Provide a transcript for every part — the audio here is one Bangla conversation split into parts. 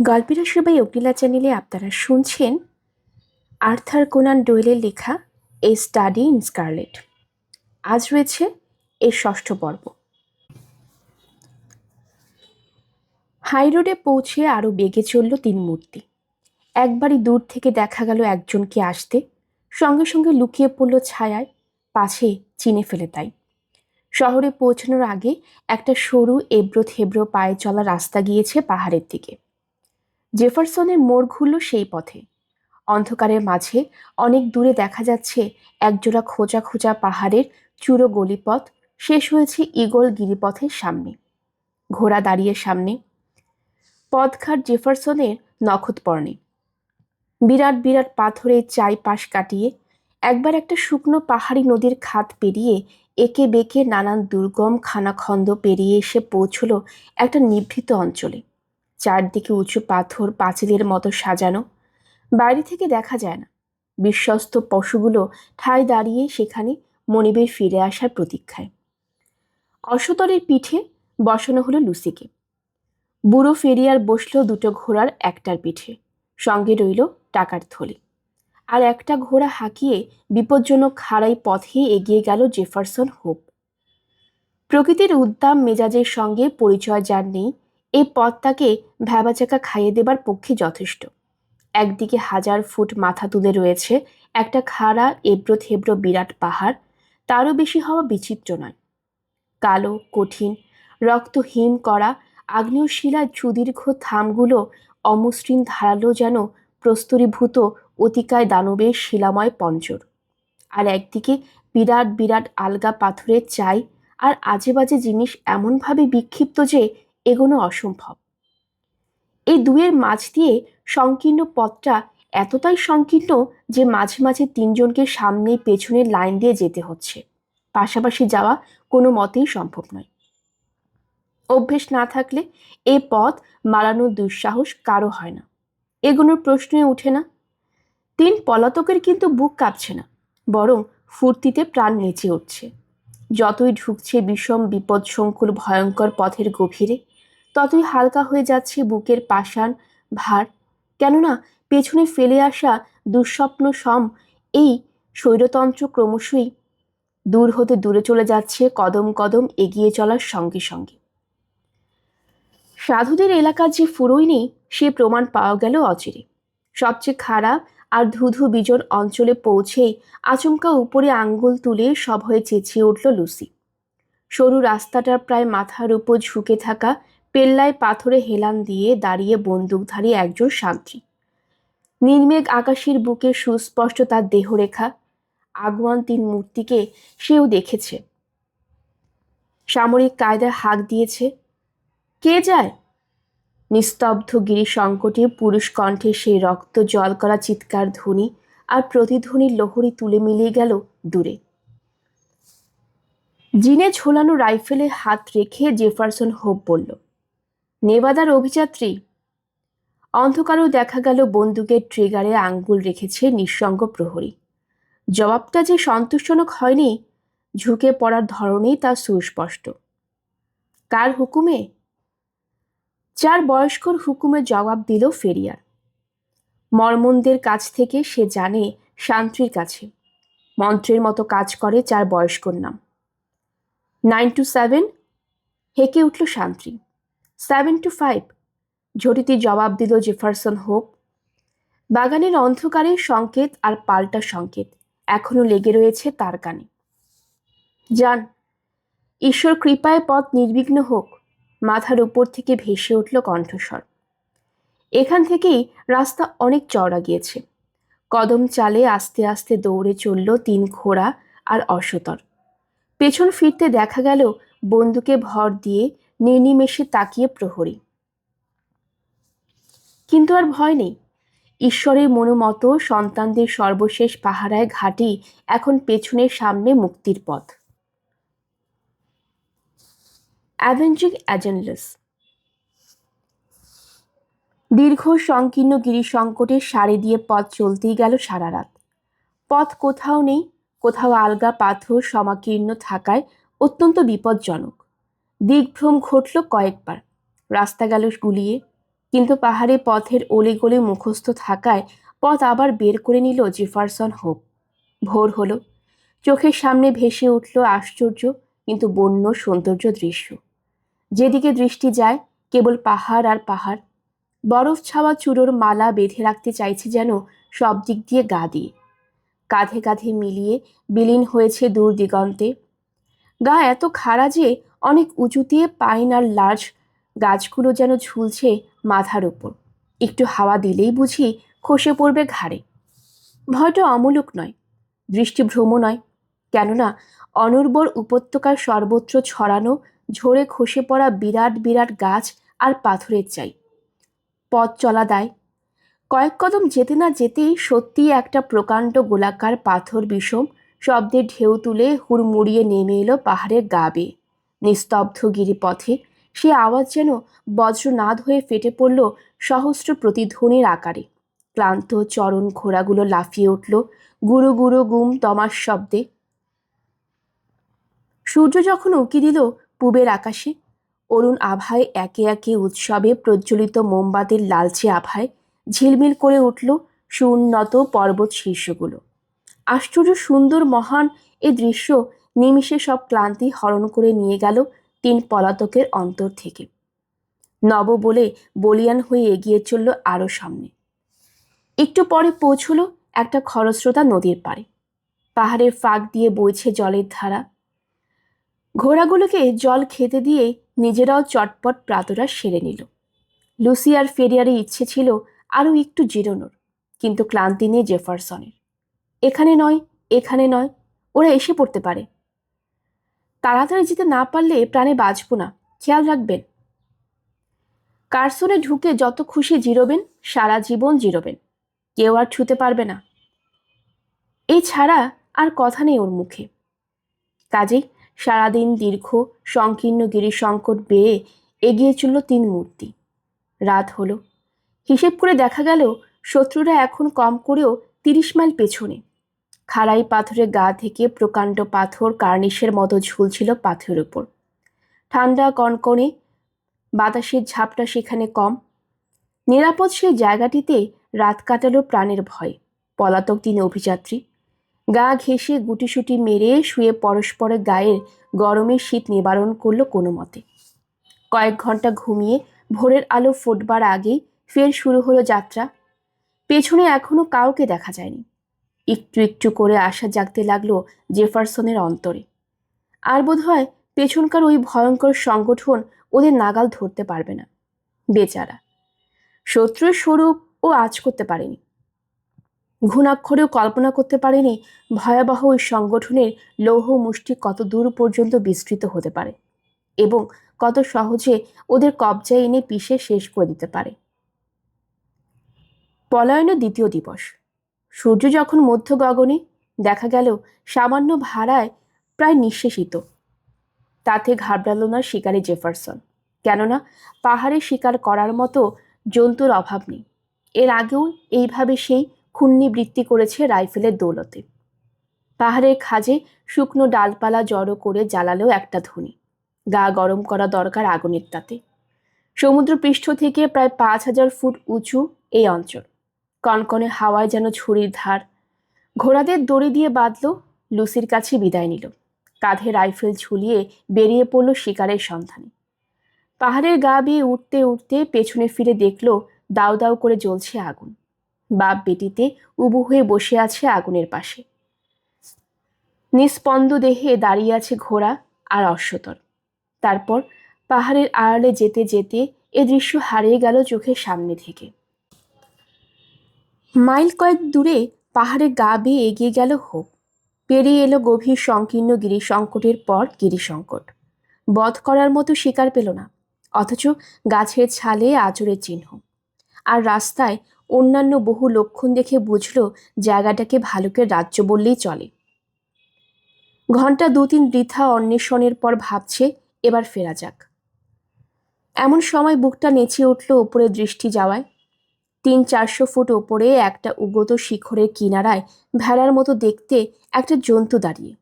গল্পের সবাই অগ্নিলা চ্যানেলে আপনারা শুনছেন আর্থার কোনান ডয়েলের লেখা এ স্টাডি ইন স্কারলেট। আজ রয়েছে এর ষষ্ঠ পর্ব। হাইরোডে পৌঁছে আরও বেগে চলল তিন মূর্তি। একবারই দূর থেকে দেখা গেল একজনকে আসতে, সঙ্গে সঙ্গে লুকিয়ে পড়ল ছায়ায়, পাছে চিনে ফেলে তাই। শহরে পৌঁছানোর আগে একটা সরু এবড়ো থেবড়ো পায়ে চলা রাস্তা গিয়েছে পাহাড়ের দিকে। জেফারসনের মোড় ঘুরল সেই পথে। অন্ধকারের মাঝে অনেক দূরে দেখা যাচ্ছে একজোড়া খোঁজা খোঁজা পাহাড়ের চূড়ো গলিপথ শেষ হয়েছে ঈগল গিরিপথের সামনে। ঘোড়া দাঁড়িয়ে সামনে, পথঘাট জেফারসনের নখৎপর্ণে। বিরাট বিরাট পাথরের চাইপাশ কাটিয়ে একবার একটা শুকনো পাহাড়ি নদীর খাত পেরিয়ে একে বেঁকে নানান দুর্গম খানাখন্দ পেরিয়ে এসে পৌঁছল একটা নিভৃত অঞ্চলে। চারদিকে উঁচু পাথর পাঁচিলের মতো সাজানো, বাইরে থেকে দেখা যায় না। বিশ্বস্ত পশুগুলো ঠায় দাঁড়িয়ে সেখানে মনিবের ফিরে আসার প্রতীক্ষায়। অশ্বতরের পিঠে বসানো হলো লুসিকে। বুড়ো ফেরিয়ার বসল দুটো ঘোড়ার একটার পিঠে, সঙ্গে রইল টাকার থলি। আর একটা ঘোড়া হাঁকিয়ে বিপজ্জনক খাড়াই পথে এগিয়ে গেল জেফারসন হোপ। প্রকৃতির উদ্দাম মেজাজের সঙ্গে পরিচয় যার নেই, এই পথ তাকে ভ্যাবাচাকা খাইয়ে দেবার পক্ষে যথেষ্ট। একদিকে 1000 ফুট মাথা তুলে রয়েছে একটা খাড়া এবড়ো থেবড়ো বিরাট পাহাড়, তারও বেশি হওয়া বিচিত্র নয়। কালো, কঠিন, রক্তহীন করা আগ্নেয় শিলার সুদীর্ঘ থামগুলো অমসৃণ ধারালো, যেন প্রস্তরীভূত অতিকায় দানবের শিলাময় পঞ্জর। আর একদিকে বিরাট বিরাট আলগা পাথরের চাই আর আজে বাজে জিনিস এমনভাবে বিক্ষিপ্ত যে এগোনো অসম্ভব। এই দুয়ের মাঝ দিয়ে সংকীর্ণ পথটা এতটাই সংকীর্ণ যে মাঝে মাঝে তিনজনকে সামনে পেছনে লাইন দিয়ে যেতে হচ্ছে। পাশাপাশি যাওয়া কোনো মতেই সম্ভব নয়। অভ্যেস না থাকলে এ পথ মারানোর দুঃসাহস কারো হয় না, এগোনোর প্রশ্নই ওঠে না। তিন পলাতকের কিন্তু বুক কাঁপছে না, বরং ফুর্তিতে প্রাণ নেচে উঠছে। যতই ঢুকছে বিষম বিপদসংকুল ভয়ঙ্কর পথের গভীরে, ততই হালকা হয়ে যাচ্ছে বুকের পাষাণ ভার। কেননা পেছনে ফেলে আসা দুঃস্বপ্ন সম এই স্বৈরতন্ত্র ক্রমশই দূর হতে দূরে চলে যাচ্ছে কদম কদম এগিয়ে চলার সঙ্গে সঙ্গে। সাধুদের এলাকার যে ফুরোই নেই সে প্রমাণ পাওয়া গেল অচিরে। সবচেয়ে খারাপ আর ধুধু বিজন অঞ্চলে পৌঁছেই আচমকা উপরে আঙ্গুল তুলে সভয়ে চেঁচিয়ে উঠল লুসি। সরু রাস্তাটার প্রায় মাথার উপর ঝুঁকে থাকা পেল্লায় পাথরে হেলান দিয়ে দাঁড়িয়ে বন্দুকধারী একজন সান্ত্রী। নির্মেঘ আকাশের বুকে সুস্পষ্ট তার দেহরেখা। আগুয়ান তিন মূর্তিকে সেও দেখেছে। সামরিক কায়দায় হাঁক দিয়েছে, কে যায়? নিস্তব্ধ গিরিশঙ্কটে পুরুষ কণ্ঠে সেই রক্ত জল করা চিৎকার ধ্বনি আর প্রতিধ্বনির লহরী তুলে মিলিয়ে গেল দূরে। জিনে ঝোলানো রাইফেলে হাত রেখে জেফারসন হোপ বলল, নেভাদার অভিযাত্রী। অন্ধকারেও দেখা গেল বন্দুকের ট্রিগারে আঙ্গুল রেখেছে নিঃসঙ্গ প্রহরী। জবাবটা যে সন্তোষজনক হয়নি, ঝুঁকে পড়ার ধরনেই তা সুস্পষ্ট। কার হুকুমে? 4 বয়স্কর হুকুমে জবাব দিল ফেরিয়ার। মর্মনদের কাছ থেকে সে জানে শান্তির কাছে মন্ত্রের মতো কাজ করে 4 বয়স্কর নাম। 9 to 7, হেঁকে উঠল শান্তি। 7 to 5, ঝটিতি জবাব দিল জেফারসন হোপ। বাগানের অন্ধকারের সংকেত আর পাল্টা সংকেত এখনো লেগে রয়েছে তার কানে। যান, ঈশ্বর কৃপায় পথ নির্বিঘ্ন হোক। মাথার উপর থেকে ভেসে উঠল কণ্ঠস্বর। এখান থেকেই রাস্তা অনেক চওড়া গিয়েছে। কদম চালে আস্তে আস্তে দৌড়ে চলল 3 ঘোড়া আর অশ্বতর। পেছন ফিরতে দেখা গেল বন্দুকে ভর দিয়ে নির্নিমেষে তাকিয়ে প্রহরী। কিন্তু আর ভয় নেই। ঈশ্বরের মনোমতো সন্তানদের সর্বশেষ পাহারায় ঘাটি এখন পেছনের সামনে মুক্তির পথ। অ্যাভেঞ্জিং অ্যাজেনলেস। দীর্ঘ সংকীর্ণ গিরিশঙ্কটের সারি দিয়ে পথ চলতেই গেল সারা রাত। পথ কোথাও নেই, কোথাও আলগা পাথর সমাকীর্ণ থাকায় অত্যন্ত বিপজ্জনক। দিগ্ভ্রম ঘটল কয়েকবার। রাস্তা গেল গুলিয়ে। কিন্তু পাহাড়ি পথের অলিগলি মুখস্থ থাকায় পথ আবার বের করে নিল জেফারসন হোপ। ভোর হলো, চোখের সামনে ভেসে উঠল আশ্চর্য কিন্তু বন্য সৌন্দর্য দৃশ্য। যেদিকে দৃষ্টি যায় কেবল পাহাড় আর পাহাড়। বরফ ছাওয়া চূড়োর মালা বেঁধে রাখতে চাইছে যেন সব দিক দিয়ে গা দিয়ে। কাঁধে কাঁধে মিলিয়ে বিলীন হয়েছে দূর দিগন্তে। গা এত খাড়া যে অনেক উঁচুতে পাইন আর লার্জ গাছগুলো যেন ঝুলছে মাথার উপর। একটু হাওয়া দিলেই বুঝি খসে পড়বে ঘাড়ে। ভয়টা অমূলক নয়, দৃষ্টিভ্রম নয়, কেননা অনুর্বর উপত্যকার সর্বত্র ছড়ানো ঝরে খসে পড়া বিরাট বিরাট গাছ আর পাথরের চাই। পথ চলা দায়। কয়েক কদম যেতে না যেতেই সত্যিই একটা প্রকাণ্ড গোলাকার পাথর বিষম শব্দের ঢেউ তুলে হুড়মুড়িয়ে নেমে এলো পাহাড়ের গা বেয়ে। নিস্তব্ধ গিরিপথে সে আওয়াজ যেন বজ্রনাদ হয়ে ফেটে পড়ল সহস্র প্রতিধ্বনির আকারে। ক্লান্ত চরণ ঘোড়াগুলো লাফিয়ে উঠল গুরু গুরু গুম তমার শব্দে। সূর্য যখন উঁকি দিল পূবের আকাশে, অরুণ আভায় একে একে উৎসবে প্রজ্বলিত মোমবাতির লালচে আভায় ঝিলমিল করে উঠল সুউন্নত পর্বত শীর্ষগুলো। আশ্চর্য সুন্দর মহান এ দৃশ্য নিমিষে সব ক্লান্তি হরণ করে নিয়ে গেল তিন পলাতকের অন্তর থেকে। নব বলে বলিয়ান হয়ে এগিয়ে চলল আরও সামনে। একটু পরে পৌঁছল একটা খরস্রোতা নদীর পাড়ে। পাহাড়ের ফাঁক দিয়ে বইছে জলের ধারা। ঘোড়াগুলোকে জল খেতে দিয়ে নিজেরাও চটপট প্রাতরা সেরে নিল। লুসি আর ফেরিয়ারের ইচ্ছে ছিল আরও একটু জিরোনোর, কিন্তু ক্লান্তি নেই জেফারসনের। এখানে নয়, এখানে নয়, ওরা এসে পড়তে পারে। তাড়াতাড়ি যেতে না পারলে প্রাণে বাঁচব না, খেয়াল রাখবেন। কারসনে ঢুকে যত খুশি জিরোবেন, সারা জীবন জিরোবেন, কেউ আর ছুতে পারবে না। এই ছাড়া আর কথা নেই ওর মুখে। কাজেই সারাদিন দীর্ঘ সংকীর্ণ গিরিসংকট বেয়ে এগিয়ে চলল তিন মূর্তি। রাত হলো। হিসেব করে দেখা গেল শত্রুরা এখন কম করেও 30 মাইল পেছনে। খাড়াই পাথরের গা থেকে প্রকাণ্ড পাথর কার্নিশের মতো ঝুলছিল পাথরের উপর। ঠান্ডা কনকনে বাতাসের ঝাপটা সেখানে কম। নিরাপদ সেই জায়গাটিতে রাত কাটালো প্রাণের ভয় পলাতক তিন অভিযাত্রী। গা ঘেঁষে গুটিসুটি মেরে শুয়ে পরস্পরের গায়ের গরমের শীত নিবারণ করলো কোনো মতে। কয়েক ঘন্টা ঘুমিয়ে ভোরের আলো ফুটবার আগেই ফের শুরু হলো যাত্রা। পেছনে এখনো কাউকে দেখা যায়নি। একটু একটু করে আশা জাগতে লাগলো জেফারসনের অন্তরে। আর বোধহয় পেছনকার ওই ভয়ঙ্কর সংগঠন ওদের নাগাল ধরতে পারবে না। বেচারা শত্রুর স্বরূপ ও আজ করতে পারেনি। ঘুণাক্ষরেও কল্পনা করতে পারেনি ভয়াবহ ওই সংগঠনের লৌহ মুষ্টি কত দূর পর্যন্ত বিস্তৃত হতে পারে এবং কত সহজে ওদের কবজায় এনে পিষে শেষ করে দিতে পারে। পলায়নের দ্বিতীয় দিবস। সূর্য যখন মধ্য গগনে, দেখা গেল সামান্য ভাড়ায় প্রায় নিঃশেষিত। তাতে ঘাবড়ালো না শিকারী জেফারসন, কেননা পাহাড়ে শিকার করার মতো জন্তুর অভাব নেই। এর আগেও এইভাবে সেই খুন্নি বৃত্তি করেছে রাইফেলের দৌলতে। পাহাড়ের খাজে শুকনো ডালপালা জড়ো করে জ্বালালেও একটা ধ্বনি। গা গরম করা দরকার আগুনের তাতে। সমুদ্রপৃষ্ঠ থেকে প্রায় 5000 ফুট উঁচু এই অঞ্চল। কনকনে হাওয়ায় যেন ছুরির ধার। ঘোড়াদের দড়ি দিয়ে বাঁধল, লুসির কাছে বিদায় নিল। কাঁধে রাইফেল ঝুলিয়ে বেরিয়ে পড়ল শিকারের সন্ধানে। পাহাড়ের গা বেয়ে উঠতে উঠতে পেছনে ফিরে দেখল দাউ দাউ করে জ্বলছে আগুন। বাপ বেটিতে উবু হয়ে বসে আছে আগুনের পাশে। নিস্পন্দ দেহে দাঁড়িয়ে আছে ঘোড়া আর অশ্বতর। তারপর পাহাড়ের আড়ালে যেতে যেতে এ দৃশ্য হারিয়ে গেল চোখের সামনে থেকে। মাইল কয়েক দূরে পাহাড়ের গা বেয়ে এগিয়ে গেল হোপ। পেরিয়ে এলো গভীর সংকীর্ণ গিরিসংকটের পর গিরিসংকট। বধ করার মতো শিকার পেল না, অথচ গাছের ছালে আঁচড়ের চিহ্ন। আর রাস্তায় অন্যান্য বহু লক্ষণ দেখে বুঝল জায়গাটাকে ভালুকের রাজ্য বললেই চলে। ঘন্টা 2-3 বৃথা অন্বেষণের পর ভাবছে এবার ফেরা যাক। এমন সময় বুকটা নেচে উঠল উপরে দৃষ্টি যাওয়ায়। 300-400 ফুট ওপরে একটা উগত শিখরের কিনারায় ভেড়ার মতো দেখতে একটা জন্তু দাঁড়িয়ে।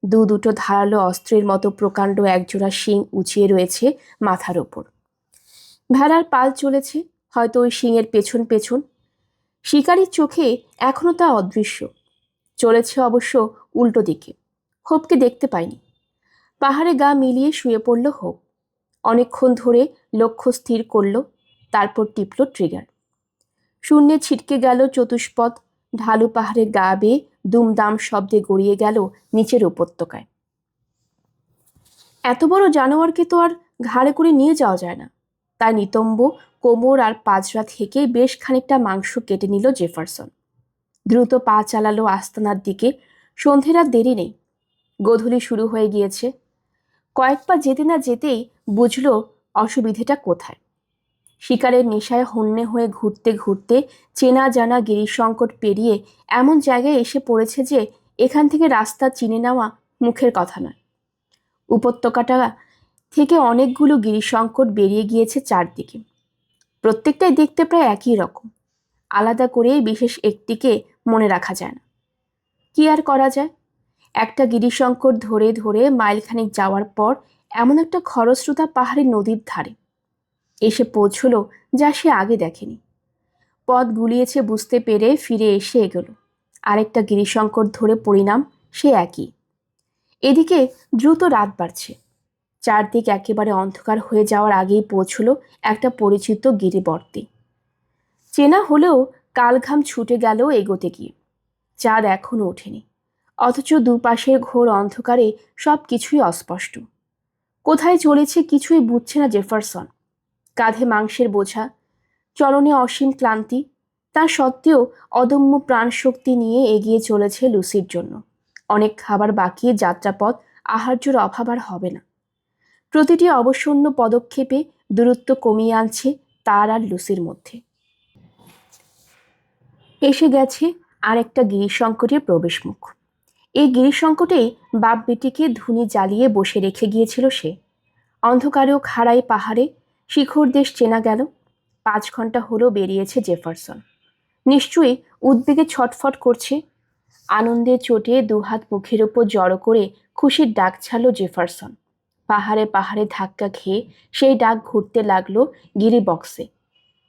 দুটো ধারালো অস্ত্রের মতো প্রকাণ্ড একজোড়া শিং উঁচিয়ে রয়েছে মাথার ওপর। ভেড়ার পাল চলেছে, হয়তো ওই শিঙের পেছন পেছন। শিকারীর চোখে এখনো তা অদৃশ্য। চলেছে অবশ্য উল্টো দিকে। হোপকে দেখতে পায়নি। পাহাড়ে গা মিলিয়ে শুয়ে পড়ল হোপ। অনেকক্ষণ ধরে লক্ষ্য স্থির করল, তারপর টিপল ট্রিগার। শূন্যে ছিটকে গেল চতুষ্পদ। ঢালু পাহাড়ে গা বেয়ে দুমদাম শব্দে গড়িয়ে গেল নিচের উপত্যকায়। এত বড় জানোয়ারকে তো আর ঘাড়ে করে নিয়ে যাওয়া যায় না। তাই নিতম্ব কোমর আর পাজরা থেকে বেশ খানিকটা মাংস কেটে নিল জেফারসন। দ্রুত পা চালালো আস্তানার দিকে। সন্ধের আর দেরি নেই। গোধূলি শুরু হয়ে গিয়েছে। কয়েক পা যেতে না যেতেই বুঝল অসুবিধেটা কোথায়। শিকারের নেশায় হন্যে হয়ে ঘুরতে ঘুরতে চেনা জানা গিরিশঙ্কর পেরিয়ে এমন জায়গায় এসে পড়েছে যে এখান থেকে রাস্তা চিনে নেওয়া মুখের কথা নয়। উপত্যকাটা থেকে অনেকগুলো গিরিশঙ্কর বেরিয়ে গিয়েছে চারদিকে। প্রত্যেকটাই দেখতে প্রায় একই রকম। আলাদা করে বিশেষ একটিকে মনে রাখা যায় না। কি আর করা যায়? একটা গিরিশঙ্কর ধরে ধরে মাইলখানেক যাওয়ার পর এমন একটা খরস্রোতা পাহাড়ি নদীর ধারে এসে পৌঁছল যা সে আগে দেখেনি। পথ গুলিয়েছে বুঝতে পেরে ফিরে এসে এগোলো। আরেকটা গিরিশঙ্কর ধরে পরিণাম সে একই। এদিকে দ্রুত রাত বাড়ছে। চারদিক একেবারে অন্ধকার হয়ে যাওয়ার আগেই পৌঁছল একটা পরিচিত গিরিবর্তে। চেনা হলেও কালঘাম ছুটে গেল এগোতে গিয়ে। চাঁদ এখনো ওঠেনি, অথচ দুপাশের ঘোর অন্ধকারে সব কিছুই অস্পষ্ট। কোথায় চলেছে কিছুই বুঝছে না জেফারসন। কাঁধে মাংসের বোঝা, চরণে অসীম ক্লান্তি, তা সত্ত্বেও অদম্য প্রাণশক্তি নিয়ে এগিয়ে চলেছে লুসির জন্য। অনেক খাবার বাকি, যাত্রাপথ আহার্যর অভাব আর হবে না। প্রতিটি অবসন্ন পদক্ষেপে দূরত্ব কমিয়ে আনছে তার আর লুসির মধ্যে। এসে গেছে আর একটা গিরিশঙ্করের প্রবেশমুখ। এই গিরিশঙ্কটেই বাপ বেটিকে ধুনি জ্বালিয়ে বসে রেখে গিয়েছিল সে। অন্ধকারেও খাড়াই পাহাড়ে শিখর দেশ চেনা গেল। 5 ঘন্টা হলো বেরিয়েছে জেফারসন। নিশ্চয়ই উদ্বেগে ছটফট করছে। আনন্দে চোটে দুহাত মুখের ওপর জড়ো করে খুশির ডাক ছাড়ল জেফারসন। পাহাড়ে পাহাড়ে ধাক্কা খেয়ে সেই ডাক ঘুরতে লাগলো গিরি বক্সে।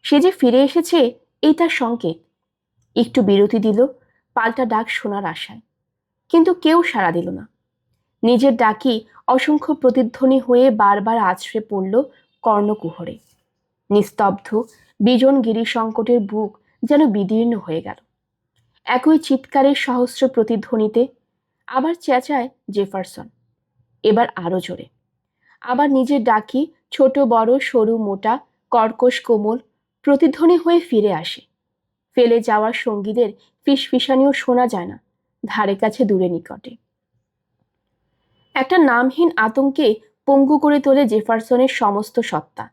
সে যে ফিরে এসেছে এই তার সংকেত। একটু বিরতি দিল পাল্টা ডাক শোনার আশায়, কিন্তু কেউ সাড়া দিল না। নিজের ডাকি অসংখ্য প্রতিধ্বনি হয়ে বারবার আছড়ে পড়ল কর্ণকুহরে। নিস্তব্ধ বিজন গিরিশঙ্কটের বুক যেন বিদীর্ণ হয়ে গেল। একই চিৎকারের সহস্র প্রতিধ্বনিতে আবার চেঁচায় জেফারসন, এবার আরো জোরে। আবার নিজের ডাকি ছোট বড় সরু মোটা কর্কশ কোমল প্রতিধ্বনি হয়ে ফিরে আসে। ফেলে যাওয়ার সঙ্গীদের ফিসফিসানিও শোনা যায় না ধারে কাছে দূরে নিকটে। একটা নামহীন আতঙ্কে পঙ্গু করে তোলে জেফারসনের সমস্ত সত্তা।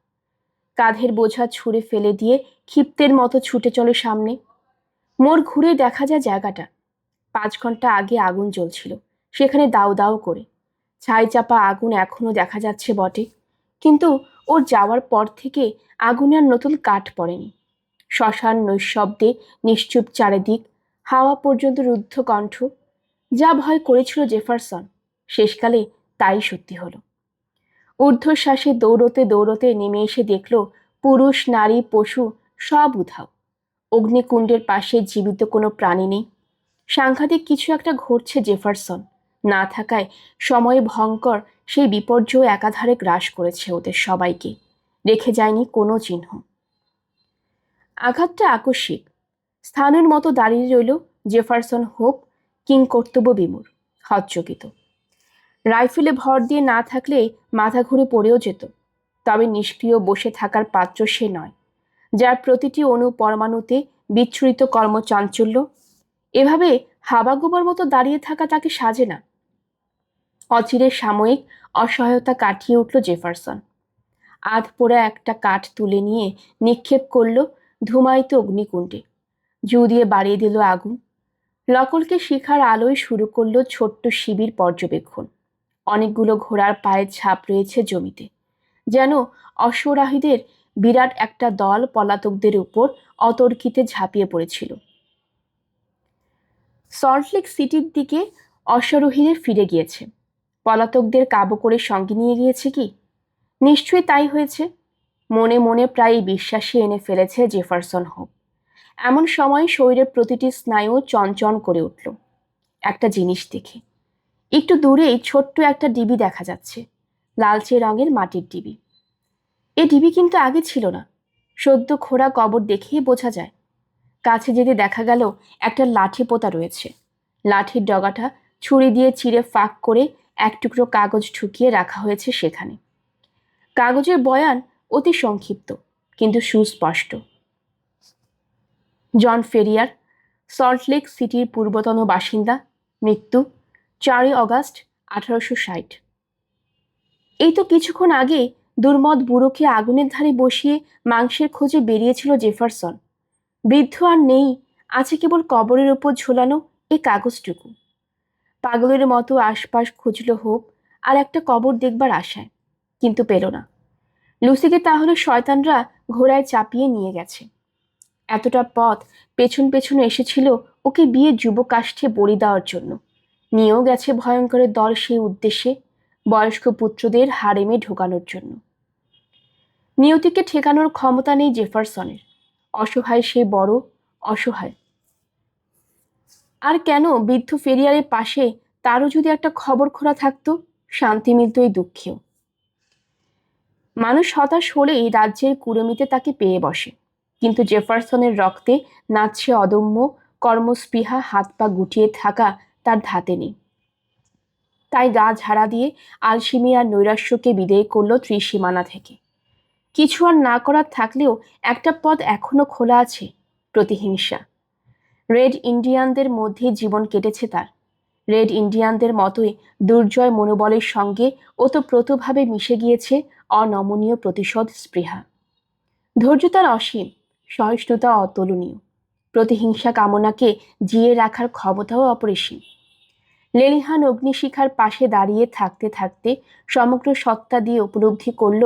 কাঁধের বোঝা ছুঁড়ে ফেলে দিয়ে ক্ষিপ্তের মতো ছুটে চলে সামনে। মোড় ঘুরে দেখা যায় জায়গাটা। 5 ঘন্টা আগে আগুন জ্বলছিল সেখানে দাউ দাউ করে। ছাই চাপা আগুন এখনো দেখা যাচ্ছে বটে, কিন্তু ওর যাওয়ার পর থেকে আগুনে আর নতুন কাঠ পড়েনি। শ্মশান নৈশব্দে নিশ্চুপ চারিদিক, হাওয়া পর্যন্ত রুদ্ধ কণ্ঠ। যা ভয় করেছিল জেফারসন শেষকালে তাই সত্যি হলো। ঊর্ধ্বশ্বাসে দৌড়তে দৌড়তে নেমে এসে দেখল পুরুষ নারী পশু সব উধাও। অগ্নিকুণ্ডের পাশে জীবিত কোনো প্রাণী নেই। সাংঘাতিক কিছু একটা ঘটছে জেফারসন না থাকায় সময়ে ভয়ঙ্কর সেই বিপর্যয় একাধারে গ্রাস করেছে ওদের সবাইকে, রেখে যায়নি কোনো চিহ্ন। আঘাতটা আকস্মিক। স্থানের মতো দাঁড়িয়ে রইল জেফারসন হোপ, কিং কর্তব্য বিমূঢ়, হতচকিত। রাইফেলে ভর দিয়ে না থাকলে মাথা ঘুরে পড়েও যেত। তবে নিষ্ক্রিয় বসে থাকার পাত্র সে নয়, যার প্রতিটি অণু পরমাণুতে বিচ্ছুরিত কর্মচাঞ্চল্য। এভাবে হাবাগোবার মতো দাঁড়িয়ে থাকা তাকে সাজে না। অচিরে সাময়িক অসহায়তা কাটিয়ে উঠল জেফারসন। আধ পোড়া একটা কাঠ তুলে নিয়ে নিক্ষেপ করল ধুমায়িত অগ্নিকুণ্ডে। জু দিয়ে বাড়িয়ে দিল আগুন। লকলকে শিখার আলোয় শুরু করলো ছোট্ট শিবির পর্যবেক্ষণ। অনেকগুলো ঘোড়ার পায়ের ছাপ রয়েছে জমিতে, যেন অশ্বরাহীদের বিরাট একটা দল পলাতকদের উপর অতর্কিতে ঝাঁপিয়ে পড়েছিল। সল্টলেক সিটির দিকে অশ্বারোহীদের ফিরে গিয়েছে। পলাতকদের কাবু করে সঙ্গে নিয়ে গিয়েছে কি? নিশ্চয়ই তাই হয়েছে। মনে মনে প্রায় বিশ্বাসে এনে ফেলেছে জেফারসন হোপ। এমন সময় শরীরের প্রতিটি স্নায়ু চঞ্চন করে উঠল একটা জিনিস দেখে। একটু দূরেই ছোট্ট একটা ডিবি দেখা যাচ্ছে, লালচে রঙের মাটির ডিবি। এ ডিবি কিন্তু আগে ছিল না, সদ্য খোঁড়া কবর দেখেই বোঝা যায়। কাছে যেতে দেখা গেল একটা লাঠি পোতা রয়েছে। লাঠির ডগাটা ছুরি দিয়ে চিরে ফাঁক করে এক টুকরো কাগজ ঢুকিয়ে রাখা হয়েছে সেখানে। কাগজের বয়ান অতি সংক্ষিপ্ত কিন্তু সুস্পষ্ট। জন ফেরিয়ার, সল্টলেক সিটির পূর্বতন বাসিন্দা, মৃত্যু 4 অগাস্ট 1860। এই তো কিছুক্ষণ আগে দুর্মদ বুড়োকে আগুনের ধারে বসিয়ে মাংসের খোঁজে বেরিয়েছিল জেফারসন। বৃদ্ধ আর নেই, আছে কেবল কবরের ওপর ঝোলানো এই কাগজটুকু। পাগলের মতো আশপাশ খুঁজল হোপ আর একটা কবর দেখবার আশায়, কিন্তু পেল না। লুসিকে তাহলে শয়তানরা ঘোড়ায় চাপিয়ে নিয়ে গেছে। এতটা পথ পেছন পেছনে এসেছিল ওকে বিয়ে যুবকাষ্ঠে বলি দেওয়ার জন্য। নিয়েও গেছে ভয়ঙ্করের দল সেই উদ্দেশ্যে, বয়স্ক পুত্রদের হারেমে ঢোকানোর জন্য। নিয়তিকে ঠেকানোর ক্ষমতা নেই জেফারসনের। অসহায় সে, বড় অসহায়। আর কেন বৃদ্ধ ফেরিয়ারের পাশে তারও যদি একটা খবর খোলা থাকতো, শান্তি মিলত এই দুঃখেও। মানুষ হতাশ হলেই রাজ্যের কুড়েমিতে তাকে পেয়ে বসে, কিন্তু জেফারসনের রক্তে নাচছে অদম্য কর্মস্পৃহা, হাত পা গুটিয়ে থাকা তার ধাতে নেই। তাই গা ঝাড়া দিয়ে আলসিমি আর নৈরাশ্যকে বিদেয় করল ত্রিসীমানা থেকে। কিছু আর না করার থাকলেও একটা পথ এখনো খোলা আছে, প্রতিহিংসা। রেড ইন্ডিয়ানদের মধ্যে জীবন কেটেছে তার। রেড ইন্ডিয়ানদের মতোই দুর্জয় মনোবলের সঙ্গে ওতপ্রোতভাবে মিশে গিয়েছে অনমনীয় প্রতিশোধ স্পৃহা। ধৈর্য তার অসীম, সহিষ্ণুতা অতুলনীয়, প্রতিহিংসা কামনাকে জিয়ে রাখার ক্ষমতাও অপরিসীম। লেলিহান অগ্নিশিখার পাশে দাঁড়িয়ে থাকতে থাকতে সমগ্র সত্তা দিয়ে উপলব্ধি করল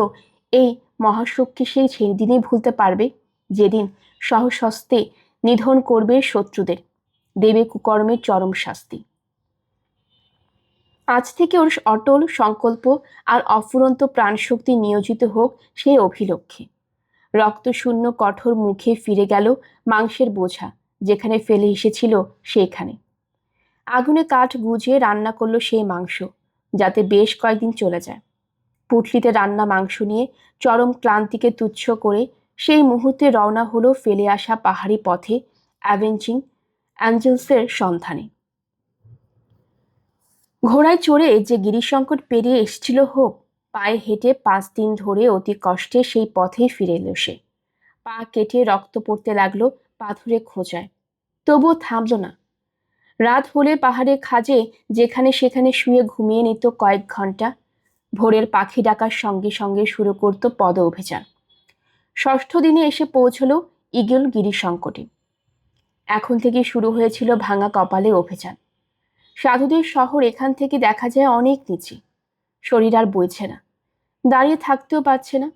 এই মহাশক্তি সেই দিনই ভুলতে পারবে যেদিন সহস্তে নিধন করবে শত্রুদের, দেবে কুকর্মের চরম শাস্তি। আজ থেকে ওর অটল সংকল্প আর অফুরন্ত প্রাণশক্তি নিয়োজিত হোক সেই অভিলক্ষ্যে। রক্তশূন্য কঠোর মুখে ফিরে গেল মাংসের বোঝা, যেখানে ফেলে এসেছিল সেখানে। আগুনে কাঠ গুজিয়ে রান্না করলো সেই মাংস, যাতে বেশ কয়েকদিন চলে যায়। পুটলিতে রান্না মাংস নিয়ে চরম ক্লান্তিকে তুচ্ছ করে সেই মুহূর্তে রওনা হলো ফেলে আসা পাহাড়ি পথে অ্যাভেঞ্জিং অ্যাঞ্জেলসের সন্ধানে। ঘোড়ায় চড়ে যে গিরিসংকট পেরিয়ে এসেছিল হোপ, পায়ে হেঁটে 5 দিন ধরে অতি কষ্টে সেই পথেই ফিরে এলো সে। পা কেটে রক্ত পড়তে লাগলো পাথরে খোঁজায়, তবুও থামল না। রাত হলে পাহাড়ে খাজে যেখানে সেখানে শুয়ে ঘুমিয়ে নিত কয়েক ঘন্টা। ভোরের পাখি ডাকার সঙ্গে সঙ্গে শুরু করত পদ অভিযান। 6ষ্ঠ দিনে এসে পৌঁছলো ইগল গিরিসংকটে। এখন থেকে শুরু হয়েছিল ভাঙা কপালে অভিযান। সাধুদের শহর এখান থেকে দেখা যায় অনেক নিচে। শরীর আর বইছে না, দাঁড়িয়ে থাকতেও পারছে না।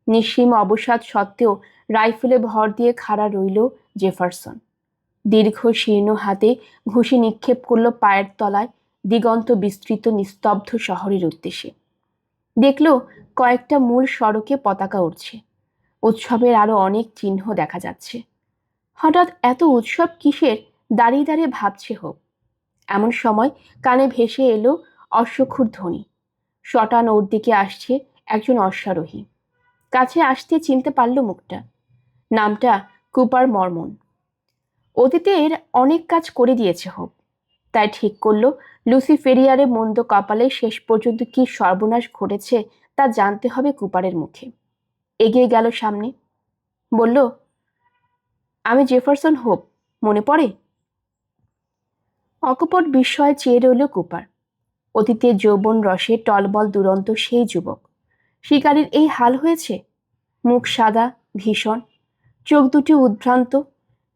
নিঃসীম অবসাদ সত্ত্বেও রাইফেলে ভর দিয়ে খাড়া রইল জেফারসন। দীর্ঘ শীর্ণ হাতে ঘুষি নিক্ষেপ করল পায়ের তলায় দিগন্ত বিস্তৃত নিস্তব্ধ শহরের উদ্দেশ্যে। দেখল কয়েকটা মূল সড়কে পতাকা উঠছে, উৎসবের আরো অনেক চিহ্ন দেখা যাচ্ছে। হঠাৎ এত উৎসব কিসের দাঁড়িয়ে দাঁড়িয়ে ভাবছে হোক। এমন সময় কানে ভেসে এলো অশ্বক্ষুর ধ্বনি। শটান ওর দিকে আসছে একজন অশ্বারোহী। কাছে আসতে চিনতে পারল মুখটা। নামটা কুপার মর্মন। অতীতের অনেক কাজ করে দিয়েছে হোপ, তাই ঠিক করলো লুসি ফেরিয়ারে মন্দ কপালে শেষ পর্যন্ত কি সর্বনাশ ঘটেছে তা জানতে হবে কুপারের মুখে। এগিয়ে গেল সামনে, বলল, আমি জেফারসন হোপ, মনে পড়ে? অকপট বিস্ময়ে চেয়ে রইল কুপার। অতীতের যৌবন রসে টলবল দুরন্ত সেই যুবক। শিকারীর এই হাল হয়েছে। মুখ সাদা, ভীষণ, চোখ দুটি উদ্ভ্রান্ত,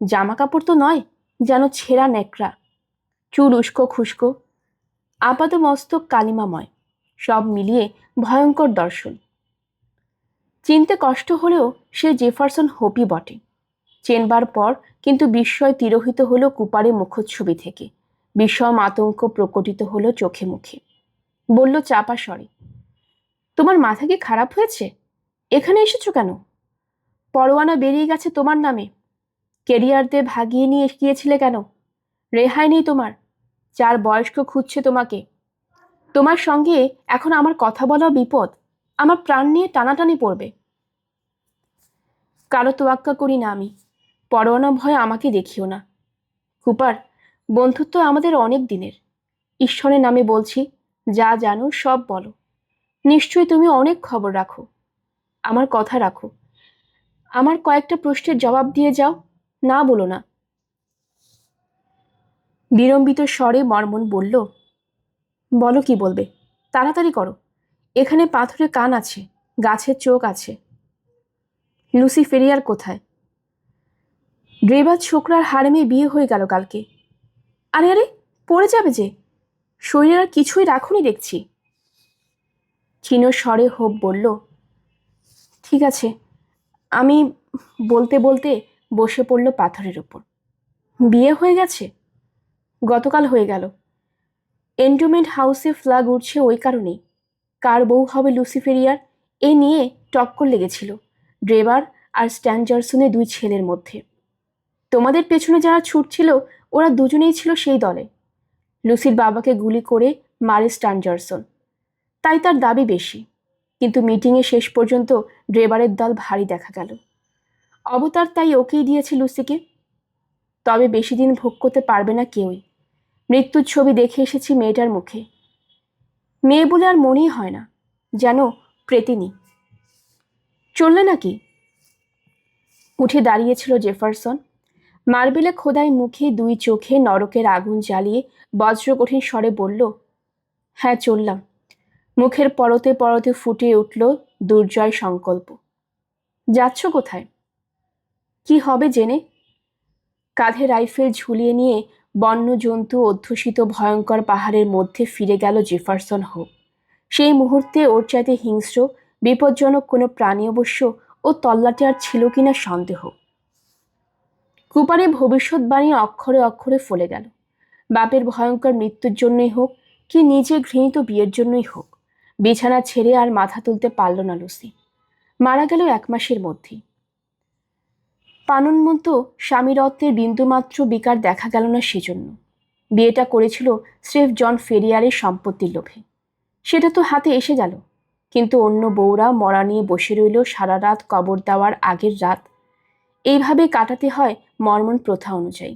জামা কাপড় তো নয়, যেন ছেঁড়া নেকড়া, চুল উস্কো খুস্কো, আপাত মস্তক কালিমাময়, সব মিলিয়ে ভয়ঙ্কর দর্শন। চিনতে কষ্ট হলেও সে জেফারসন হোপই বটে। চেনবার পর কিন্তু বিস্ময় তিরোহিত হলো কুপারের মুখচ্ছবি থেকে। বিষম আতঙ্ক প্রকটিত হলো চোখে মুখে। বলল চাপা স্বরে, তোমার মাথা কি খারাপ হয়েছে? এখানে এসেছো কেন? পরোয়ানা বেরিয়ে গেছে তোমার নামে। কেরিয়ারদের ভাগিয়ে নিয়ে গিয়েছিলে কেন? রেহাই নেই তোমার। 4 বয়স্ক খুঁজছে তোমাকে। তোমার সঙ্গে এখন আমার কথা বলাও বিপদ। আমার প্রাণ নিয়ে টানাটানি পড়বে। কারো তোয়াক্কা করি না আমি। পরোয়ানা ভয়ে আমাকে দেখিও না। কুপার, বন্ধুত্ব আমাদের অনেক দিনের। ঈশ্বরের নামে বলছি, যা জানো সব বলো। নিশ্চয়ই তুমি অনেক খবর রাখো। আমার কথা রাখো। আমার কয়েকটা প্রশ্নের জবাব দিয়ে যাও। না বলো না। বিড়ম্বিত স্বরে মর্মন বলল, বলো কি বলবে, তাড়াতাড়ি করো। এখানে পাথরে কান আছে, গাছের চোখ আছে। লুসি ফেরিয়ার কোথায়? ড্রেবার ছোকরার হারেমে বিয়ে হয়ে গেল কালকে। আরে আরে, পড়ে যাবে যে। শরীরে আর কিছুই রাখুনি দেখছি। ক্ষীণ স্বরে হোপ বলল, ঠিক আছে। আমি বলতে বলতে বসে পড়ল পাথরের উপর। বিয়ে হয়ে গেছে? গতকাল হয়ে গেল। এন্ডোমেন্ট হাউসে ফ্ল্যাগ উঠছে ওই কারণেই। কার বউ হবে লুসিফেরিয়ার এ নিয়ে টক্কর লেগেছিল ড্রেবার আর স্ট্যানজারসনের 2 ছেলের মধ্যে। তোমাদের পেছনে যারা ছুটছিল ওরা দুজনেই ছিল সেই দলে। লুসির বাবাকে গুলি করে মারে স্ট্যানজারসন, তাই তার দাবি বেশি। কিন্তু মিটিংয়ে শেষ পর্যন্ত ড্রেবারের দল ভারী দেখা গেল। অবতার তাই ওকেই দিয়েছে লুসিকে। তবে বেশি দিন ভোগ করতে পারবে না কেউই। মৃত্যুর ছবি দেখে এসেছি মেয়েটার মুখে। মেয়ে বলে আর মনেই হয় না, যেন প্রেতিনী। চললে নাকি? উঠে দাঁড়িয়েছিল জেফারসন। মার্বেলে খোদাই মুখে 2 চোখে নরকের আগুন জ্বালিয়ে বজ্রকঠিন স্বরে বলল, হ্যাঁ চললাম। মুখের পরতে পরতে ফুটে উঠল দুর্জয় সংকল্প। যাচ্ছ কোথায়? কি হবে জেনে? কাঁধে রাইফেল ঝুলিয়ে নিয়ে বন্য জন্তু অধ্যুষিত ভয়ঙ্কর পাহাড়ের মধ্যে ফিরে গেল জেফারসন হোপ। সেই মুহূর্তে ওর চাইতে হিংস্র বিপজ্জনক কোনো প্রাণী অবশ্য ও তল্লাটে আর ছিল কিনা সন্দেহ। কুপারে ভবিষ্যৎবাণী অক্ষরে অক্ষরে ফলে গেল। বাপের ভয়ঙ্কর মৃত্যুর জন্যই হোক, কি নিজে ঘৃণিত বিয়ের জন্যই হোক, বিছানা ছেড়ে আর মাথা তুলতে পারল না লুসি। মারা গেল 1 মাসের মধ্যেই। পানুনমতো স্বামীরত্বের বিন্দুমাত্র বিকার দেখা গেল না সেজন্য। বিয়েটা করেছিল স্রেফ জন ফেরিয়ারের সম্পত্তির লোভে। সেটা তো হাতে এসে গেল, কিন্তু অন্য বউরা মরা নিয়ে বসে রইল সারা রাত কবর দেওয়ার আগের রাত। এইভাবে কাটাতে হয় মর্মন প্রথা অনুযায়ী।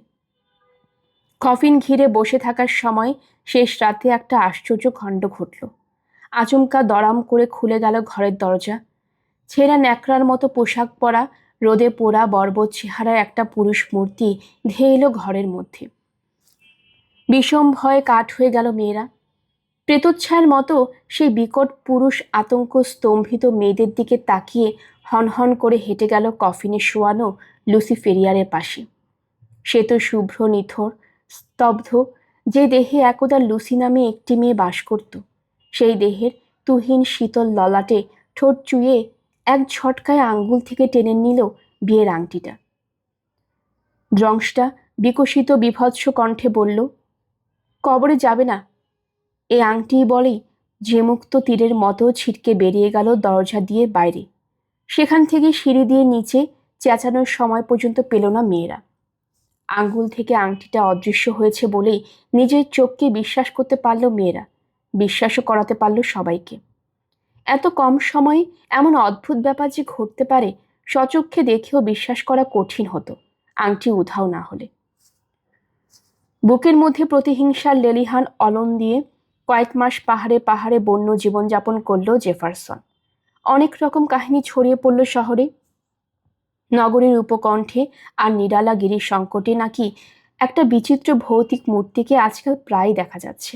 কফিন ঘিরে বসে থাকার সময় শেষ রাতে একটা আশ্চর্য কাণ্ড ঘটল। আচমকা দড়াম করে খুলে গেল ঘরের দরজা। ছেঁড়া ন্যাকড়ার মতো পোশাক পরা, রোদে পোড়া বর্বর চেহারায় একটা পুরুষ মূর্তি ধেয়ে এলো ঘরের মধ্যে। বিষম ভয়ে কাঠ হয়ে গেল মেয়েরা। প্রেতচ্ছায়ার মতো সেই বিকট পুরুষ আতঙ্ক স্তম্ভিত মেয়েদের দিকে তাকিয়ে হনহন করে হেঁটে গেল কফিনে শোয়ানো লুসি ফেরিয়ারের পাশে। সে তো শুভ্র নিথর স্তব্ধ, যে দেহে একদা লুসি নামে একটি মেয়ে বাস করত। সেই দেহের তুহিন শীতল ললাটে ঠোঁট চুয়ে এক ঝটকায় আঙ্গুল থেকে টেনে নিল বিয়ের আংটিটা। দ্রংসটা বিকশিত বিভৎস কণ্ঠে বলল, কবরে যাবে না। এই আংটি বলেই যে মুক্ত তীরের মতো ছিটকে বেরিয়ে গেল দরজা দিয়ে বাইরে। সেখান থেকে সিঁড়ি দিয়ে নিচে চেঁচানোর সময় পর্যন্ত পেল না মেয়েরা। আঙ্গুল থেকে আংটিটা অদৃশ্য হয়েছে বলেই নিজের চোখকে বিশ্বাস করতে পারল মেয়েরা, বিশ্বাসও করাতে পারল সবাইকে। এত কম সময়ে এমন অদ্ভুত ব্যাপার যে ঘটতে পারে স্বচক্ষে দেখেও বিশ্বাস করা কঠিন হতো, আংটি উধাও না হলে। বুকের মধ্যে প্রতিহিংসার লেলিহান অলন দিয়ে কয়েক মাস পাহাড়ে পাহাড়ে বন্য জীবনযাপন করল জেফারসন। অনেক রকম কাহিনী ছড়িয়ে পড়ল শহরে। নগরের উপকণ্ঠে আর নিরালা গিরির সংকটে নাকি একটা বিচিত্র ভৌতিক মূর্তিকে আজকাল প্রায় দেখা যাচ্ছে।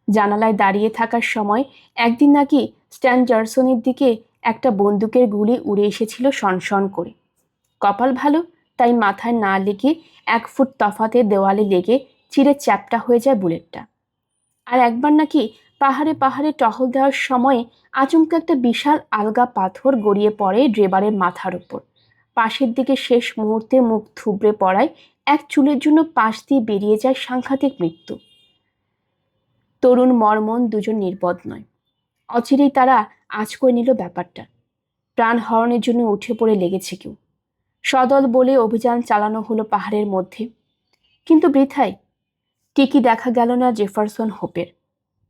জানালায় দাঁড়িয়ে থাকার সময় একদিন নাকি স্ট্যানজারসনের দিকে একটা বন্দুকের গুলি উড়ে এসেছিল সনসন করে। কপাল ভালো, তাই মাথায় না লেগে 1 ফুট তফাতে দেওয়ালে লেগে চিরে চ্যাপ্টা হয়ে যায় বুলেটটা। আর একবার নাকি পাহাড়ে পাহাড়ে টহল দেওয়ার সময় আচমকা একটা বিশাল আলগা পাথর গড়িয়ে পড়ে ড্রেবারের মাথার উপর। পাশের দিকে শেষ মুহূর্তে মুখ থুবড়ে পড়ায় এক চুলের জন্য পাশ দিয়ে বেরিয়ে যায় সাংঘাতিক মৃত্যু। তরুণ মর্মন দুজন নির্বোধ নয়। অচিরেই তারা আঁচ করে নিল ব্যাপারটা। প্রাণ হরণের জন্য উঠে পড়ে লেগেছে কেউ। সদল বলে অভিযান চালানো হলো পাহাড়ের মধ্যে, কিন্তু বৃথাই। টিকি দেখা গেল না জেফারসন হোপের।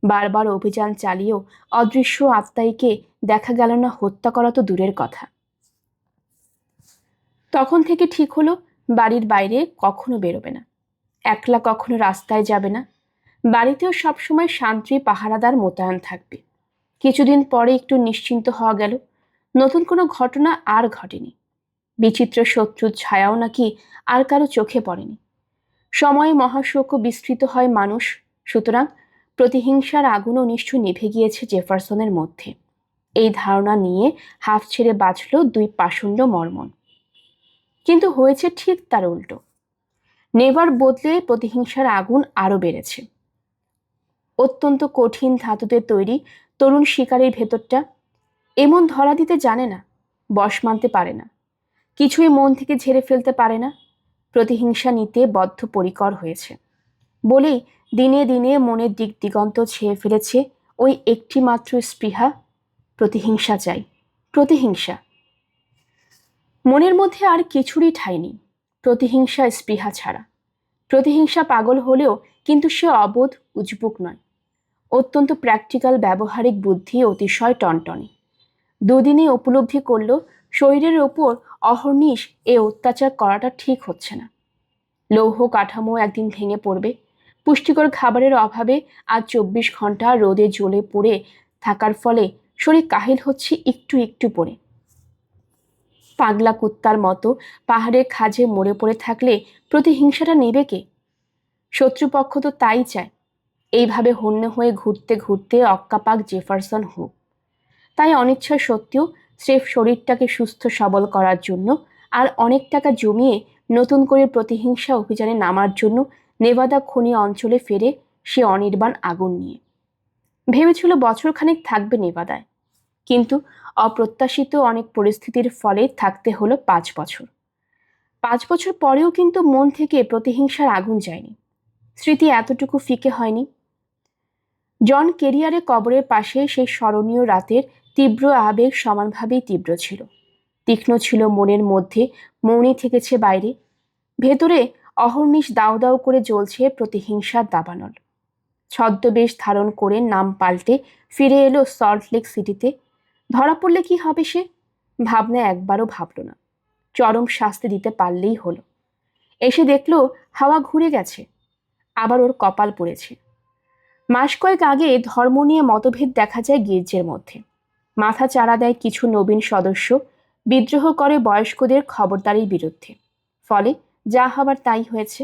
বারবার অভিযান চালিয়েও অদৃশ্য আত্মাইকে দেখা গেল না হত্যা করা তো দূরের কথা। তখন থেকে ঠিক হলো বাড়ির বাইরে কখনো বেরোবে না, একলা কখনো রাস্তায় যাবে না। বাড়িতেও সবসময় শান্তি পাহারাদার মোতায়েন থাকবে। কিছুদিন পরে একটু নিশ্চিন্ত হওয়া গেল। নতুন কোনো ঘটনা আর ঘটেনি। বিচিত্র শত্রুর ছায়াও নাকি আর কারো চোখে পড়েনি। সময়ে মহাশোক বিস্তৃত হয় মানুষ, সুতরাং প্রতিহিংসার আগুনও নিশ্চয় নিভে গিয়েছে জেফারসনের মধ্যে। এই ধারণা নিয়ে হাফ ছেড়ে বাঁচল দুই পাষণ্ড মর্মন। কিন্তু হয়েছে ঠিক তার উল্টো। নেভার বদলে প্রতিহিংসার আগুন আরো বেড়েছে। অত্যন্ত কঠিন ধাতুতে তৈরি তরুণ শিকারীর ভেতরটা এমন ধরা দিতে জানে না, বশ মানতে পারে না, কিছুই মন থেকে ঝেড়ে ফেলতে পারে না। প্রতিহিংসা নিতে বদ্ধপরিকর হয়েছে বলেই দিনে দিনে মনের দিক দিগন্ত ছেয়ে ফেলেছে ওই একটি মাত্র স্পৃহা, প্রতিহিংসা চাই, প্রতিহিংসা। মনের মধ্যে আর কিছুরই ঠাঁই নেই প্রতিহিংসা স্পৃহা ছাড়া। প্রতিহিংসা পাগল হলেও কিন্তু সে অবোধ উজবুক নয়, অত্যন্ত প্র্যাকটিক্যাল ব্যবহারিক বুদ্ধি অতিশয় টনটনে। দুদিনে উপলব্ধি করল শরীরের ওপর অহর্নিশ এ অত্যাচার করাটা ঠিক হচ্ছে না। লৌহ কাঠামো একদিন ভেঙে পড়বে। পুষ্টিকর খাবারের অভাবে আজ 24 ঘন্টা রোদে জ্বলে পড়ে থাকার ফলে শরীর কাহিল হচ্ছে একটু একটু পড়ে। পাগলা কুত্তার মতো পাহাড়ের খাজে মরে পড়ে থাকলে প্রতিহিংসাটা নেবে কে? শত্রুপক্ষ তো তাই চায়। এইভাবে হন্য হয়ে ঘুরতে ঘুরতে অক্কাপাক জেফারসন হোক। তাই অনিচ্ছা সত্ত্বেও স্রেফ শরীরটাকে সুস্থ সবল করার জন্য আর অনেক টাকা জমিয়ে নতুন করে প্রতিহিংসা অভিযানে নামার জন্য নেভাদা খনি অঞ্চলে ফেরে সে অনির্বাণ আগুন নিয়ে। ভেবেছিল বছরখানেক থাকবে নেভাদায়, কিন্তু অপ্রত্যাশিত অনেক পরিস্থিতির ফলে থাকতে হলো 5 বছর। 5 বছর পরেও কিন্তু মন থেকে প্রতিহিংসার আগুন যায়নি, স্মৃতি এতটুকু ফিকে হয়নি। জন কেরিয়ারে কবরের পাশে সেই স্মরণীয় রাতের তীব্র আবেগ সমানভাবেই তীব্র ছিল। তীক্ষ্ণ ছিল মনের মধ্যে, মৌনী থেকেছে বাইরে। ভেতরে অহর্নিশ দাউ দাউ করে জ্বলছে প্রতিহিংসার দাবানল। ছদ্মবেশ ধারণ করে নাম পাল্টে ফিরে এলো সল্ট লেক সিটিতে। ধরা পড়লে কি হবে সে? ভাবনা একবারও ভাবল না। চরম শাস্তি দিতে পারলেই হলো। এসে দেখল হাওয়া ঘুরে গেছে, আবার ওর কপাল পড়েছে। মাস কয়েক আগে ধর্ম নিয়ে মতভেদ দেখা যায় গির্জের মধ্যে। মাথা চাড়া দেয় কিছু নবীন সদস্য, বিদ্রোহ করে বয়স্কদের খবরদারির বিরুদ্ধে। ফলে যা হবার তাই হয়েছে।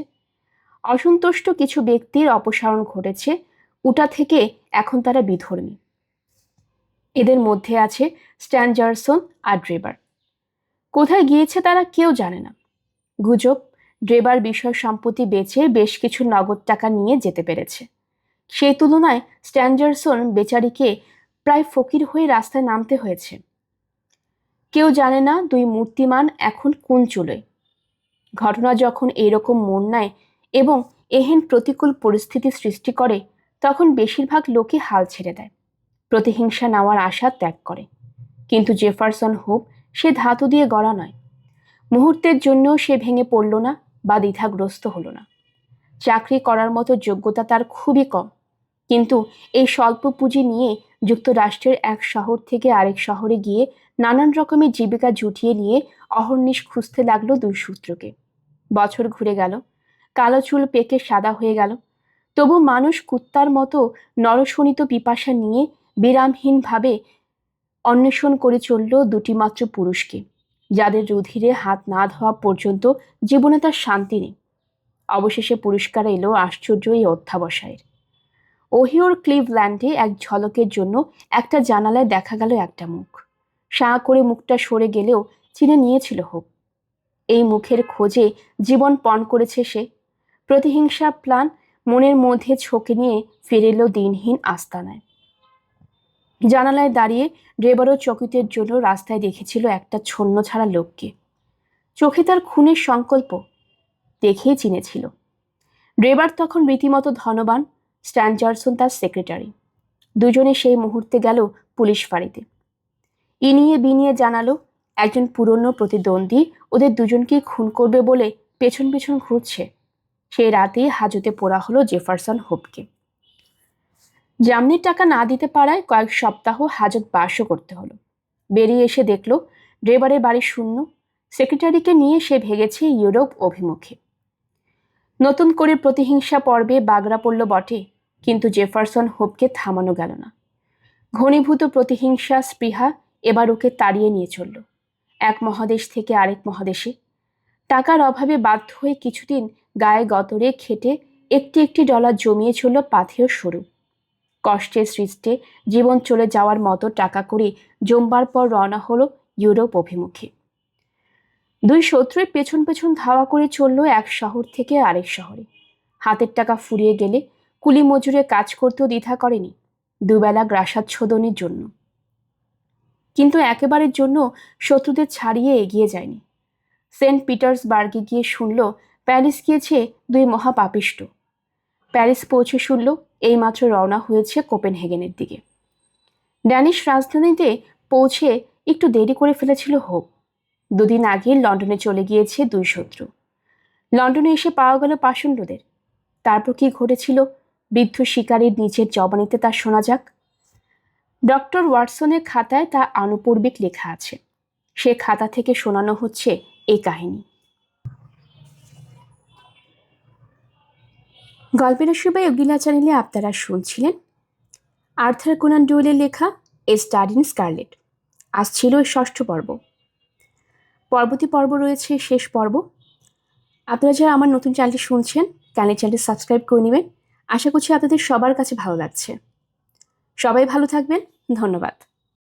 অসন্তুষ্ট কিছু ব্যক্তির অপসারণ ঘটেছে, উটা থেকে এখন তারা বিধর্মী। এদের মধ্যে আছে স্ট্যানজারসন আর ড্রেবার। কোথায় গিয়েছে তারা কেউ জানে না। গুজব, ড্রেবার বিষয় সম্পত্তি বেচে বেশ কিছু নগদ টাকা নিয়ে যেতে পেরেছে। সেই তুলনায় স্ট্যানজারসন বেচারিকে প্রায় ফকির হয়ে রাস্তায় নামতে হয়েছে। কেউ জানে না দুই মূর্তিমান এখন কোন চুলোয়। ঘটনা যখন এইরকম মন নেয় এবং এহেন প্রতিকূল পরিস্থিতি সৃষ্টি করে, তখন বেশিরভাগ লোকই হাল ছেড়ে দেয়, প্রতিহিংসা নেওয়ার আশা ত্যাগ করে। কিন্তু জেফারসন হোপ সে ধাতু দিয়ে গড়া নয়। মুহূর্তের জন্য সে ভেঙে পড়ল না বা দ্বিধাগ্রস্ত হলো না। চাকরি করার মতো যোগ্যতা তার খুবই কম, কিন্তু এই স্বল্প পুঁজি নিয়ে যুক্তরাষ্ট্রের এক শহর থেকে আরেক শহরে গিয়ে নানান রকমের জীবিকা জুটিয়ে নিয়ে অহর্নিশ খুঁজতে লাগলো দুই সূত্রকে। বছর ঘুরে গেল, কালো চুল পেকে সাদা হয়ে গেল, তবু মানুষ কুত্তার মতো নরশোণিত পিপাসা নিয়ে বিরামহীনভাবে অন্বেষণ করে চলল দুটি মাত্র পুরুষকে, যাদের রুধিরে হাত না ধোয়া পর্যন্ত জীবনে তার শান্তি নেই। অবশেষে পুরস্কার এলো আশ্চর্য এই অধ্যাবসায়ের। ওহিওর ক্লিভল্যান্ডে এক ঝলকের জন্য একটা জানালায় দেখা গেল একটা মুখ। সাঁ করে মুখটা সরে গেলেও চিনে নিয়েছিল হোপ। এই মুখের খোঁজে জীবন পণ করেছে সে। প্রতিহিংসা প্লান মনের মধ্যে ছোকে নিয়ে ফিরে এলো দিনহীন আস্তানায়। জানালায় দাঁড়িয়ে ড্রেবারও চকিতের জন্য রাস্তায় দেখেছিল একটা ছন্ন ছাড়া লোককে। চোখে তার খুনের সংকল্প দেখেই চিনেছিল। ড্রেবার তখন রীতিমতো ধনবান, স্ট্যানজারসন তার সেক্রেটারি। দুজনে সেই মুহূর্তে গেল পুলিশ ফাঁড়িতে। ইনিয়ে বিনিয়ে জানালো একজন পুরনো প্রতিদ্বন্দ্বী ওদের দুজনকে খুন করবে বলে পেছন পেছন ঘুরছে। সেই রাতেই হাজতে পোড়া হলো জেফারসন হোপকে। জামিনের টাকা না দিতে পারায় কয়েক সপ্তাহ হাজত বাসও করতে হলো। বেরিয়ে এসে দেখলো ড্রেভারের বাড়ি শূন্য। সেক্রেটারিকে নিয়ে সে ভেগেছে ইউরোপ অভিমুখে। নতুন করে প্রতিহিংসা পর্বে বাগড়া পড়ল বটে, কিন্তু জেফারসন হোপকে থামানো গেল না। ঘনীভূত প্রতিহিংসা স্পৃহা এবার ওকে তাড়িয়ে নিয়ে চলল এক মহাদেশ থেকে আরেক মহাদেশে। টাকার অভাবে বাধ্য হয়ে কিছুদিন গায়ে গতরে খেটে একটি একটি ডলার জমিয়ে চলল পাথেয় সরু। কষ্টে সৃষ্টে জীবন চলে যাওয়ার মতো টাকা করে জমবার পর রওনা হলো ইউরোপ অভিমুখে। দুই শত্রুর পেছন পেছন ধাওয়া করে চলল এক শহর থেকে আরেক শহরে। হাতের টাকা ফুরিয়ে গেলে কুলি মজুরে কাজ করতেও দ্বিধা করেনি, দুবেলা গ্রাসাচ্ছাদনের জন্য। কিন্তু একেবারের জন্য শত্রুদের ছাড়িয়ে এগিয়ে যায়নি। সেন্ট পিটার্সবার্গে গিয়ে শুনল প্যারিস গিয়েছে দুই মহাপাপিষ্ট। প্যারিস পৌঁছে শুনল এইমাত্র রওনা হয়েছে কোপেনহেগেনের দিকে। ড্যানিশ রাজধানীতে পৌঁছে একটু দেরি করে ফেলেছিল হোপ। দুদিন আগে লন্ডনে চলে গিয়েছে দুই শত্রু। লন্ডনে এসে পাওয়া গেল পাষণ্ডদের। তারপর কি ঘটেছিল বৃদ্ধ শিকারীর নিচের জবানিতে তা শোনা যাক। ডক্টর ওয়াটসনের খাতায় তা আনুপূর্বিক লেখা আছে। সে খাতা থেকে শোনানো হচ্ছে এই কাহিনী। গল্পের রসবাই অগিলা চ্যানেলে আপনারা শুনছিলেন আর্থার কোনান ডয়েলের লেখা এ স্টাডি ইন স্কারলেট। আজ ছিল ৬ষ্ঠ পর্ব। পরবর্তী পর্ব রয়েছে শেষ পর্ব। আপনারা যারা আমার নতুন চ্যানেলটি শুনছেন চ্যানেলটি সাবস্ক্রাইব করে নেবেন। আশা করছি আপনাদের সবার কাছে ভালো লাগছে। সবাই ভালো থাকবেন। ধন্যবাদ।